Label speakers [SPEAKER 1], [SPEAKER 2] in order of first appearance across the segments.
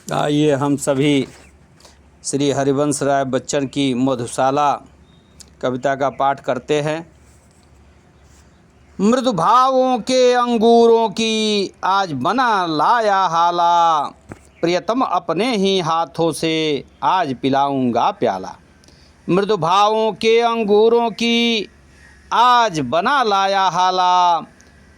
[SPEAKER 1] आइए हम सभी श्री हरिवंश राय बच्चन की मधुशाला कविता का पाठ करते हैं। मृदु भावों के अंगूरों की आज बना लाया हाला, प्रियतम अपने ही हाथों से आज पिलाऊंगा प्याला। मृदु भावों के अंगूरों की आज बना लाया हाला,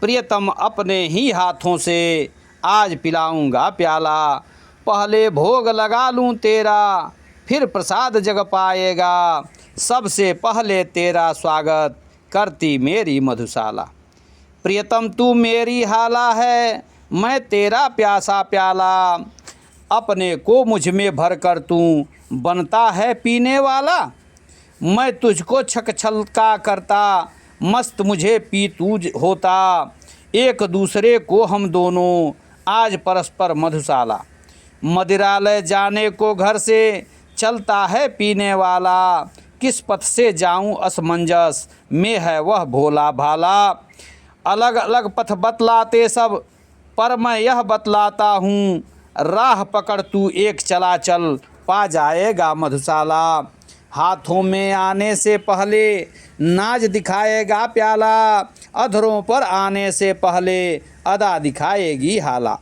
[SPEAKER 1] प्रियतम अपने ही हाथों से आज पिलाऊंगा प्याला। पहले भोग लगा लूं तेरा, फिर प्रसाद जग पाएगा, सबसे पहले तेरा स्वागत करती मेरी मधुशाला। प्रियतम तू मेरी हाला है, मैं तेरा प्यासा प्याला, अपने को मुझ में भर कर तू बनता है पीने वाला। मैं तुझको छक छलका करता, मस्त मुझे पी तू होता, एक दूसरे को हम दोनों आज परस्पर मधुशाला। मदिरालय जाने को घर से चलता है पीने वाला, किस पथ से जाऊं असमंजस में है वह भोला भाला। अलग अलग पथ बतलाते सब, पर मैं यह बतलाता हूँ, राह पकड़ तू एक चला चल पा जाएगा मधुशाला। हाथों में आने से पहले नाज दिखाएगा प्याला, अधरों पर आने से पहले अदा दिखाएगी हाला।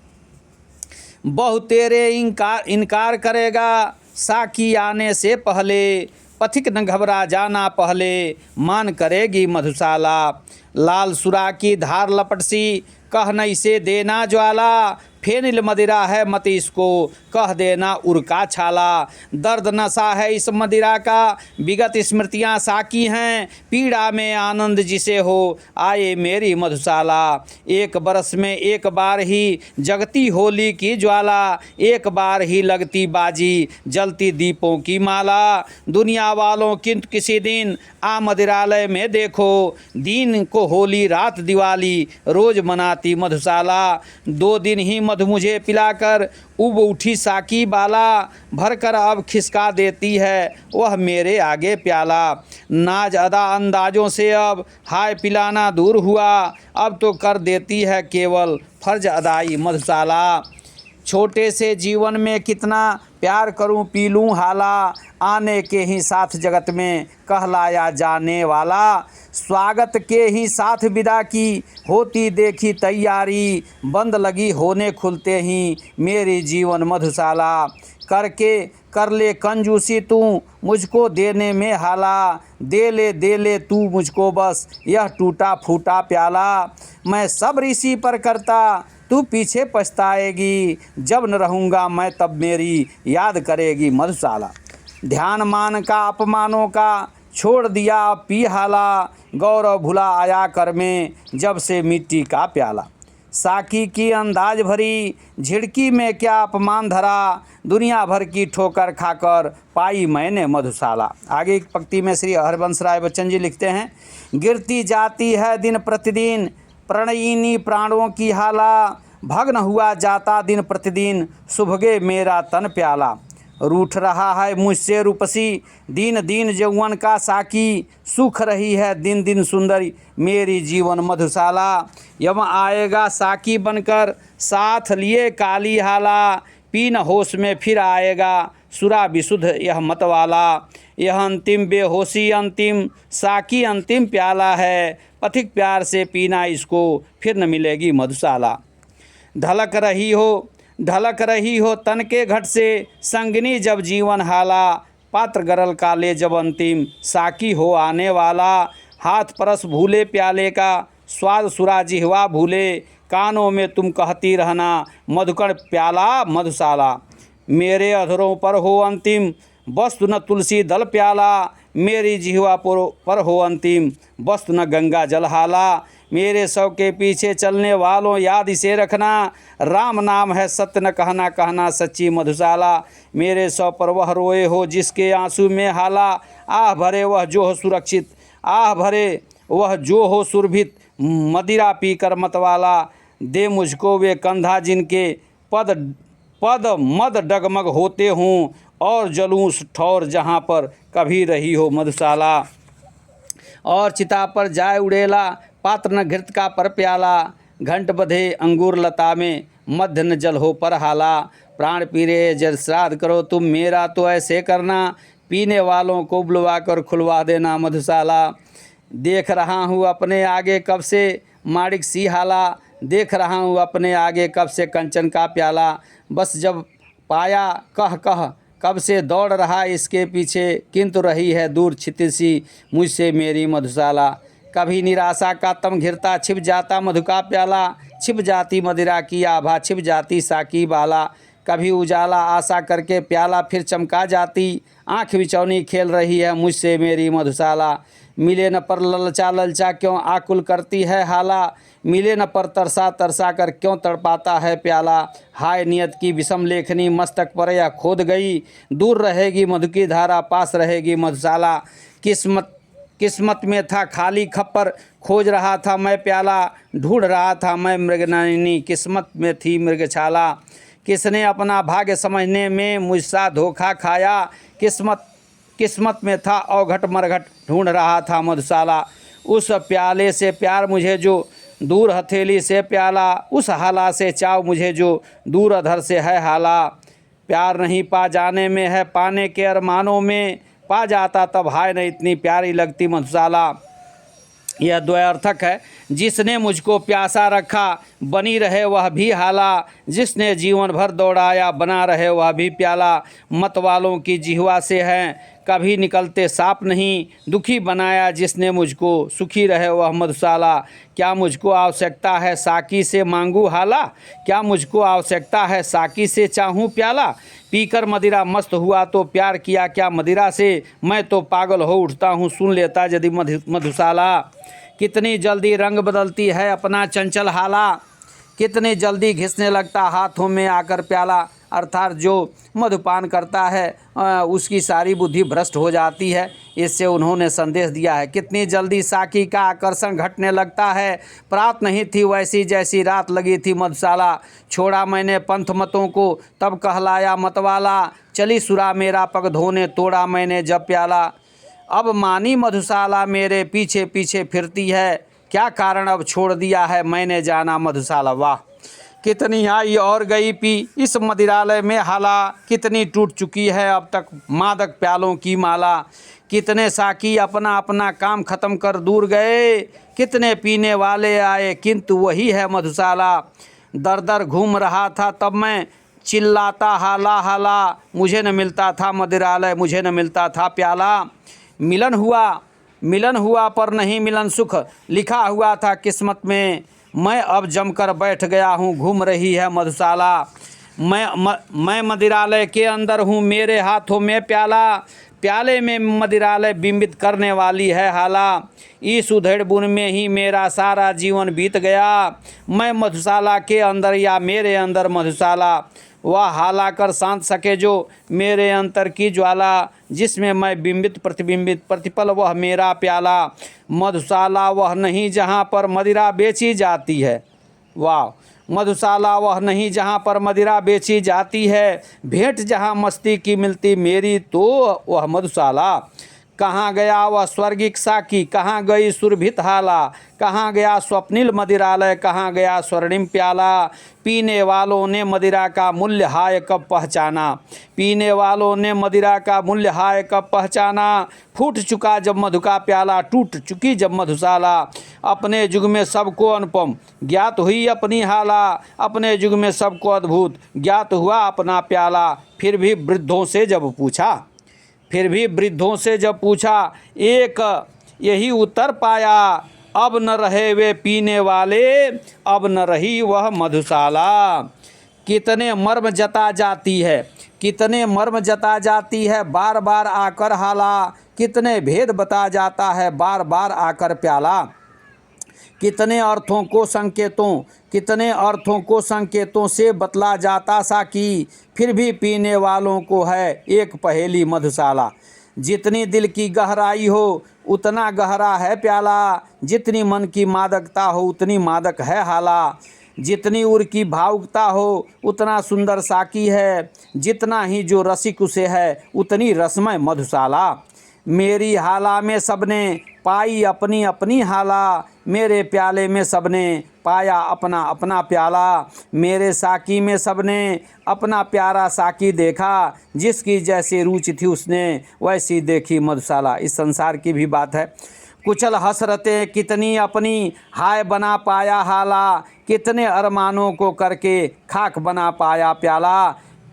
[SPEAKER 1] बहु तेरे इनकार करेगा साकी आने से पहले, पथिक न घबरा जाना पहले मान करेगी मधुशाला। लाल सुरा की धार लपट सी कह न इसे देना ज्वाला, फेनिल मदिरा है मत इसको कह देना उर्का छाला। दर्द नशा है इस मदिरा का, विगत स्मृतियाँ साकी हैं, पीड़ा में आनंद जिसे हो आए मेरी मधुशाला। एक बरस में एक बार ही जगती होली की ज्वाला, एक बार ही लगती बाजी जलती दीपों की माला। दुनिया वालों किंतु किसी दिन आ मदिरालय में देखो, दिन को होली रात दिवाली रोज मनाती मधुशाला। 2 दिन ही मधु मुझे पिलाकर उब उठी साकी बाला, भरकर अब खिसका देती है वह मेरे आगे प्याला। नाज अदा अंदाजों से अब हाय पिलाना दूर हुआ, अब तो कर देती है केवल फर्ज अदाई मधुशाला। छोटे से जीवन में कितना प्यार करूं पी लूं हाला, आने के ही साथ जगत में कहलाया जाने वाला। स्वागत के ही साथ विदा की होती देखी तैयारी, बंद लगी होने खुलते ही मेरी जीवन मधुशाला। कर ले कंजूसी तू मुझको देने में हाला, दे ले तू मुझको बस यह टूटा फूटा प्याला। मैं सब ऋषि पर करता तू पीछे पछताएगी, जब न रहूँगा मैं तब मेरी याद करेगी मधुशाला। ध्यान मान का अपमानों का छोड़ दिया पी हाला, गौरव भुला आया कर में जब से मिट्टी का प्याला। साकी की अंदाज भरी झिड़की में क्या अपमान धरा, दुनिया भर की ठोकर खाकर पाई मैंने मधुशाला। आगे एक पंक्ति में श्री हरिवंश राय बच्चन जी लिखते हैं, गिरती जाती है दिन प्रतिदिन प्रणयिनी प्राणों की हाला, भग्न हुआ जाता दिन प्रतिदिन सुभगे मेरा तन प्याला। रूठ रहा है मुझसे रूपसी दिन दिन यौवन का साकी, सुख रही है दिन दिन सुंदरी मेरी जीवन मधुशाला। यम आएगा साकी बनकर साथ लिए काली हाला, पीन होश में फिर आएगा सुरा विशुद्ध यह मतवाला। यह अंतिम बेहोशी अंतिम साकी अंतिम प्याला है, पथिक प्यार से पीना इसको फिर न मिलेगी मधुशाला। ढलक रही हो तन के घट से संगनी जब जीवन हाला, पात्र गरल काले जब अंतिम साकी हो आने वाला। हाथ परस भूले प्याले का स्वाद सुरा जिहवा भूले, कानों में तुम कहती रहना मधुकण प्याला मधुशाला। मेरे अधरों पर हो अंतिम वस्तु न तुलसी दल प्याला, मेरी जिहवा पर हो अंतिम वस्तु न गंगा जल हाला। मेरे शव के पीछे चलने वालों याद इसे रखना, राम नाम है सत्य न कहना कहना सच्ची मधुशाला। मेरे शव पर वह रोए हो जिसके आंसू में हाला, आह भरे वह जो हो सुरक्षित आह भरे वह जो हो सुरभित, मदिरा पीकर मतवाला। दे मुझको वे कंधा जिनके पद मद डगमग होते हों, और जलूस ठौर जहाँ पर कभी रही हो मधुशाला। और चिता पर जाए उड़ेला पात्र न घृत का पर प्याला, घंट बधे अंगूर लता में मध्य न जल हो पर हाला। प्राण पीरे जल श्राद्ध करो तुम मेरा, तो ऐसे करना पीने वालों को बुलवा कर खुलवा देना मधुशाला। देख रहा हूँ अपने आगे कब से माणिक सी हाला, देख रहा हूँ अपने आगे कब से कंचन का प्याला। बस जब पाया कह कह कब से दौड़ रहा इसके पीछे, किंतु रही है दूर छिति सी मुझसे मेरी मधुशाला। कभी निराशा का तम घिरता छिप जाता मधु का प्याला, छिप जाती मदिरा की आभा छिप जाती साकी बाला। कभी उजाला आशा करके प्याला फिर चमका जाती, आँख बिचौनी खेल रही है मुझसे मेरी मधुशाला। मिले न पर ललचा ललचा क्यों आकुल करती है हाला, मिले न पर तरसा तरसा कर क्यों तड़पाता है प्याला। हाय नियत की विषम लेखनी मस्तक पर यह खोद गई, दूर रहेगी मधु की धारा पास रहेगी मधुशाला। किस्मत में था खाली खप्पर खोज रहा था मैं प्याला, ढूंढ रहा था मैं मृगनयनी किस्मत में थी मृगछाला। किसने अपना भाग्य समझने में मुझसा धोखा खाया, किस्मत में था अवघट मरघट ढूंढ रहा था मधुशाला। उस प्याले से प्यार मुझे जो दूर हथेली से प्याला, उस हाला से चाव मुझे जो दूर अधर से है हाला। प्यार नहीं पा जाने में है पाने के अरमानों में, पा जाता तब हाय न इतनी प्यारी लगती मधुशाला। यह द्वयार्थक है। जिसने मुझको प्यासा रखा बनी रहे वह भी हाला, जिसने जीवन भर दौड़ाया बना रहे वह भी प्याला। मत वालों की जिह्वा से हैं कभी निकलते साप नहीं, दुखी बनाया जिसने मुझको सुखी रहे वह मधुशाला। क्या मुझको आवश्यकता है साकी से मांगू हाला, क्या मुझको आवश्यकता है साकी से चाहूँ प्याला। पीकर मदिरा मस्त हुआ तो प्यार किया क्या मदिरा से, मैं तो पागल हो उठता हूँ सुन लेता यदि मधुशाला। कितनी जल्दी रंग बदलती है अपना चंचल हाला, कितनी जल्दी घिसने लगता हाथों में आकर प्याला। अर्थात जो मधुपान करता है उसकी सारी बुद्धि भ्रष्ट हो जाती है। इससे उन्होंने संदेश दिया है कितनी जल्दी साकी का आकर्षण घटने लगता है। प्रात नहीं थी वैसी जैसी रात लगी थी मधुशाला। छोड़ा मैंने पंथ मतों को तब कहलाया मतवाला, चली सुरा मेरा पग धोने तोड़ा मैंने जब प्याला। अब मानी मधुशाला मेरे पीछे पीछे फिरती है, क्या कारण अब छोड़ दिया है मैंने जाना मधुशाला। वाह कितनी आई और गई पी इस मदिरालय में हाला, कितनी टूट चुकी है अब तक मादक प्यालों की माला। कितने साकी अपना अपना काम खत्म कर दूर गए, कितने पीने वाले आए किंतु वही है मधुशाला। दर दर घूम रहा था तब मैं चिल्लाता हाला हाला, मुझे न मिलता था मदिरालय मुझे न मिलता था प्याला। मिलन हुआ पर नहीं मिलन सुख लिखा हुआ था किस्मत में, मैं अब जमकर बैठ गया हूँ घूम रही है मधुशाला। मैं मदिरालय के अंदर हूँ मेरे हाथों में प्याला, प्याले में मदिरालय बिंबित करने वाली है हाला। इस उधेड़ बुन में ही मेरा सारा जीवन बीत गया, मैं मधुशाला के अंदर या मेरे अंदर मधुशाला। वह हाला कर शांत सके जो मेरे अंतर की ज्वाला, जिसमें मैं बिंबित प्रतिबिंबित प्रतिपल वह मेरा प्याला। मधुशाला वह नहीं जहाँ पर मदिरा बेची जाती है, वाह मधुशाला वह नहीं जहाँ पर मदिरा बेची जाती है, भेंट जहाँ मस्ती की मिलती मेरी तो वह मधुशाला। कहाँ गया वह स्वर्गिक साकी, कहाँ गई सुरभित हाला, कहाँ गया स्वप्निल मदिरालय, कहाँ गया स्वर्णिम प्याला। पीने वालों ने मदिरा का मूल्य हाय कब पहचाना, पीने वालों ने मदिरा का मूल्य हाय कब पहचाना। फूट चुका जब मधु का प्याला, टूट चुकी जब मधुशाला। अपने युग में सबको अनुपम ज्ञात हुई अपनी हाला, अपने युग में सबको अद्भुत ज्ञात हुआ अपना प्याला। फिर भी वृद्धों से जब पूछा एक यही उत्तर पाया, अब न रहे वे पीने वाले अब न रही वह मधुशाला। कितने मर्म जता जाती है बार बार आकर हाला, कितने भेद बता जाता है बार बार आकर प्याला। कितने अर्थों को संकेतों से बतला जाता साकी, फिर भी पीने वालों को है एक पहेली मधुशाला। जितनी दिल की गहराई हो उतना गहरा है प्याला, जितनी मन की मादकता हो उतनी मादक है हाला। जितनी उर की भावुकता हो उतना सुंदर साकी है, जितना ही जो रसिक उसे है उतनी रसमय मधुशाला। मेरी हाला में सबने पाई अपनी अपनी हाला, मेरे प्याले में सबने पाया अपना अपना प्याला। मेरे साकी में सबने अपना प्यारा साकी देखा, जिसकी जैसी रुचि थी उसने वैसी देखी मधुशाला। इस संसार की भी बात है। कुचल हसरतें कितनी अपनी, हाय बना पाया हाला। कितने अरमानों को करके खाक बना पाया प्याला।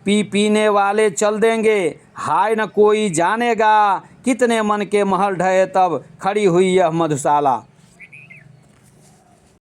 [SPEAKER 1] पीने वाले चल देंगे, हाय न कोई जानेगा। कितने मन के महल ढहे तब खड़ी हुई यह मधुशाला।